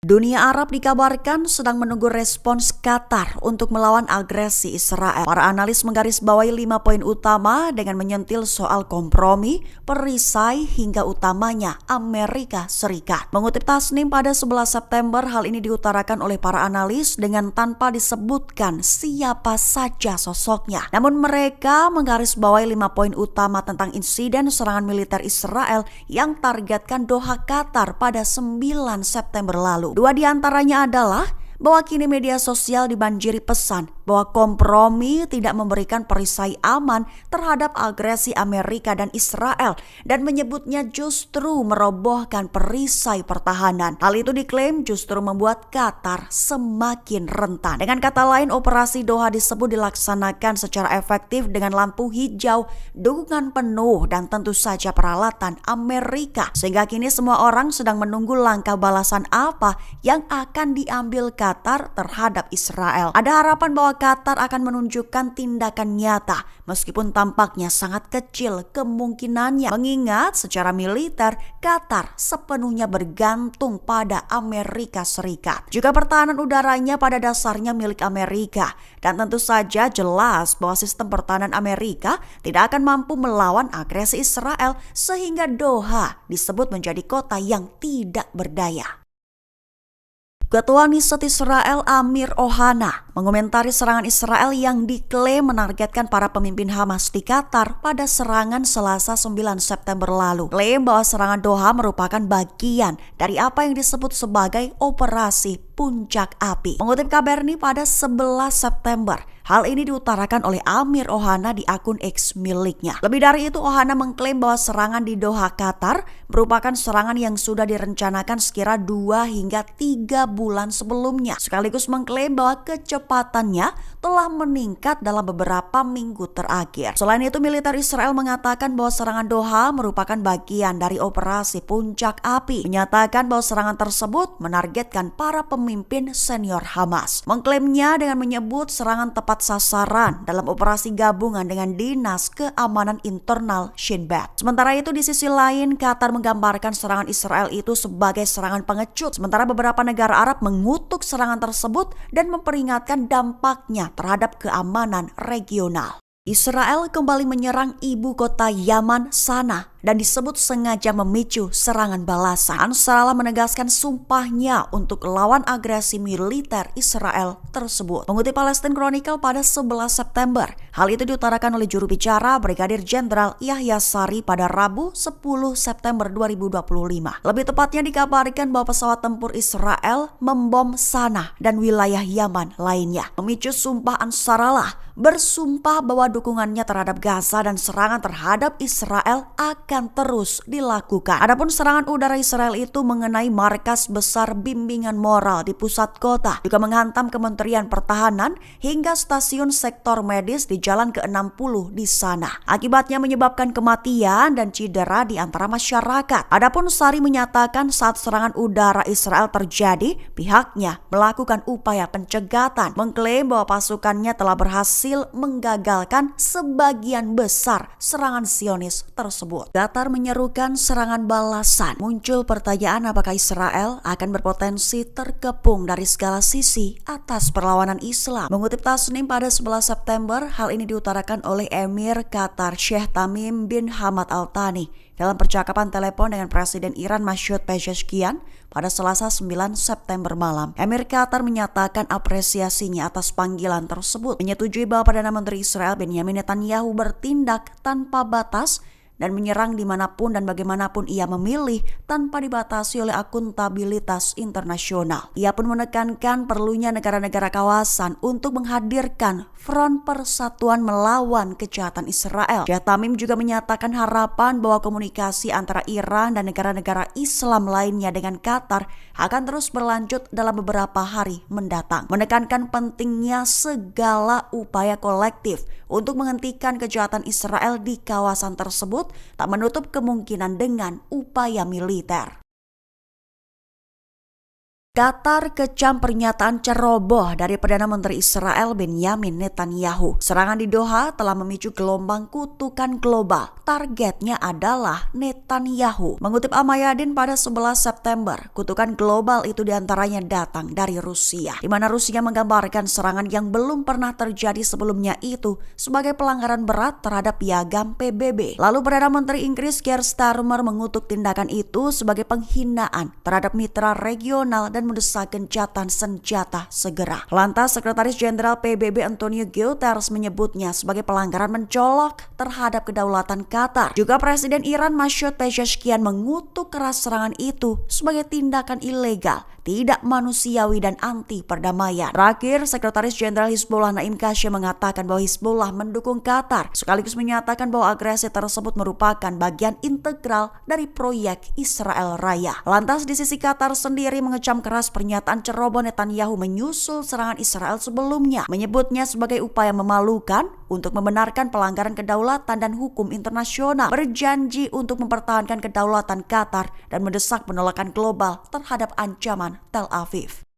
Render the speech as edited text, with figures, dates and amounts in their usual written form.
Dunia Arab dikabarkan sedang menunggu respons Qatar untuk melawan agresi Israel. Para analis menggarisbawahi 5 poin utama dengan menyentil soal kompromi, perisai hingga utamanya Amerika Serikat. Mengutip Tasnim pada 11 September, hal ini diutarakan oleh para analis dengan tanpa disebutkan siapa saja sosoknya. Namun mereka menggarisbawahi 5 poin utama tentang insiden serangan militer Israel yang targetkan Doha Qatar pada 9 September lalu. Dua di antaranya adalah bahwa kini media sosial dibanjiri pesan bahwa kompromi tidak memberikan perisai aman terhadap agresi Amerika dan Israel dan menyebutnya justru merobohkan perisai pertahanan. Hal itu diklaim justru membuat Qatar semakin rentan. Dengan kata lain, operasi Doha disebut dilaksanakan secara efektif dengan lampu hijau, dukungan penuh dan tentu saja peralatan Amerika. Sehingga kini semua orang sedang menunggu langkah balasan apa yang akan diambil Qatar terhadap Israel. Ada harapan bahwa Qatar akan menunjukkan tindakan nyata meskipun tampaknya sangat kecil kemungkinannya mengingat secara militer Qatar sepenuhnya bergantung pada Amerika Serikat. Juga pertahanan udaranya pada dasarnya milik Amerika dan tentu saja jelas bahwa sistem pertahanan Amerika tidak akan mampu melawan agresi Israel sehingga Doha disebut menjadi kota yang tidak berdaya. Ketua Knesset Israel Amir Ohana mengomentari serangan Israel yang diklaim menargetkan para pemimpin Hamas di Qatar pada serangan Selasa 9 September lalu. Klaim bahwa serangan Doha merupakan bagian dari apa yang disebut sebagai operasi puncak api. Mengutip Kabarni pada 11 September, hal ini diutarakan oleh Amir Ohana di akun X miliknya. Lebih dari itu, Ohana mengklaim bahwa serangan di Doha, Qatar merupakan serangan yang sudah direncanakan sekira 2 hingga 3 bulan sebelumnya. Sekaligus mengklaim bahwa kecepatannya telah meningkat dalam beberapa minggu terakhir. Selain itu, militer Israel mengatakan bahwa serangan Doha merupakan bagian dari operasi puncak api. Menyatakan bahwa serangan tersebut menargetkan para pemimpin senior Hamas. Mengklaimnya dengan menyebut serangan tepat sasaran dalam operasi gabungan dengan Dinas Keamanan Internal Shin Bet. Sementara itu di sisi lain, Qatar menggambarkan serangan Israel itu sebagai serangan pengecut. Sementara beberapa negara Arab mengutuk serangan tersebut dan memperingatkan dampaknya terhadap keamanan regional. Israel kembali menyerang ibu kota Yaman, Sanaa, dan disebut sengaja memicu serangan balasan. Ansarallah menegaskan sumpahnya untuk lawan agresi militer Israel tersebut. Mengutip Palestine Chronicle pada 11 September, hal itu diutarakan oleh juru bicara Brigadir Jenderal Yahya Sari pada Rabu 10 September 2025. Lebih tepatnya dikabarkan bahwa pesawat tempur Israel membom Sanaa dan wilayah Yaman lainnya. Memicu sumpah Ansarallah bersumpah bahwa dukungannya terhadap Gaza dan serangan terhadap Israel akan terus dilakukan. Adapun serangan udara Israel itu mengenai markas besar bimbingan moral di pusat kota, juga menghantam Kementerian Pertahanan hingga stasiun sektor medis di Jalan ke-60 di sana. Akibatnya menyebabkan kematian dan cedera di antara masyarakat. Adapun Sari menyatakan saat serangan udara Israel terjadi, pihaknya melakukan upaya pencegatan, mengklaim bahwa pasukannya telah berhasil menggagalkan sebagian besar serangan Zionis tersebut. Qatar menyerukan serangan balasan. Muncul pertanyaan apakah Israel akan berpotensi terkepung dari segala sisi atas perlawanan Islam. Mengutip Tasnim pada 11 September, hal ini diutarakan oleh Emir Qatar Sheikh Tamim bin Hamad Al Thani dalam percakapan telepon dengan Presiden Iran Masoud Pezeshkian pada Selasa 9 September malam. Emir Qatar menyatakan apresiasinya atas panggilan tersebut, menyetujui bahwa Perdana Menteri Israel Benjamin Netanyahu bertindak tanpa batas dan menyerang dimanapun dan bagaimanapun ia memilih tanpa dibatasi oleh akuntabilitas internasional. Ia pun menekankan perlunya negara-negara kawasan untuk menghadirkan front persatuan melawan kejahatan Israel. Syekh Tamim juga menyatakan harapan bahwa komunikasi antara Iran dan negara-negara Islam lainnya dengan Qatar akan terus berlanjut dalam beberapa hari mendatang. Menekankan pentingnya segala upaya kolektif untuk menghentikan kejahatan Israel di kawasan tersebut, tak menutup kemungkinan dengan upaya militer. Qatar kecam pernyataan ceroboh dari Perdana Menteri Israel Benyamin Netanyahu. Serangan di Doha telah memicu gelombang kutukan global. Targetnya adalah Netanyahu. Mengutip Amayadin pada 11 September, kutukan global itu diantaranya datang dari Rusia, di mana Rusia menggambarkan serangan yang belum pernah terjadi sebelumnya itu sebagai pelanggaran berat terhadap piagam PBB. Lalu Perdana Menteri Inggris Keir Starmer mengutuk tindakan itu sebagai penghinaan terhadap mitra regional dan mendesak gencatan senjata segera. Lantas Sekretaris Jenderal PBB Antonio Guterres menyebutnya sebagai pelanggaran mencolok terhadap kedaulatan Qatar. Juga Presiden Iran Masoud Pezeshkian mengutuk keras serangan itu sebagai tindakan ilegal, tidak manusiawi dan anti perdamaian. Terakhir, Sekretaris Jenderal Hizbullah Naim Qassem mengatakan bahwa Hizbullah mendukung Qatar, sekaligus menyatakan bahwa agresi tersebut merupakan bagian integral dari proyek Israel Raya. Lantas di sisi Qatar sendiri mengecam keras pernyataan ceroboh Netanyahu menyusul serangan Israel sebelumnya, menyebutnya sebagai upaya memalukan untuk membenarkan pelanggaran kedaulatan dan hukum internasional, berjanji untuk mempertahankan kedaulatan Qatar dan mendesak penolakan global terhadap ancaman Tel Aviv.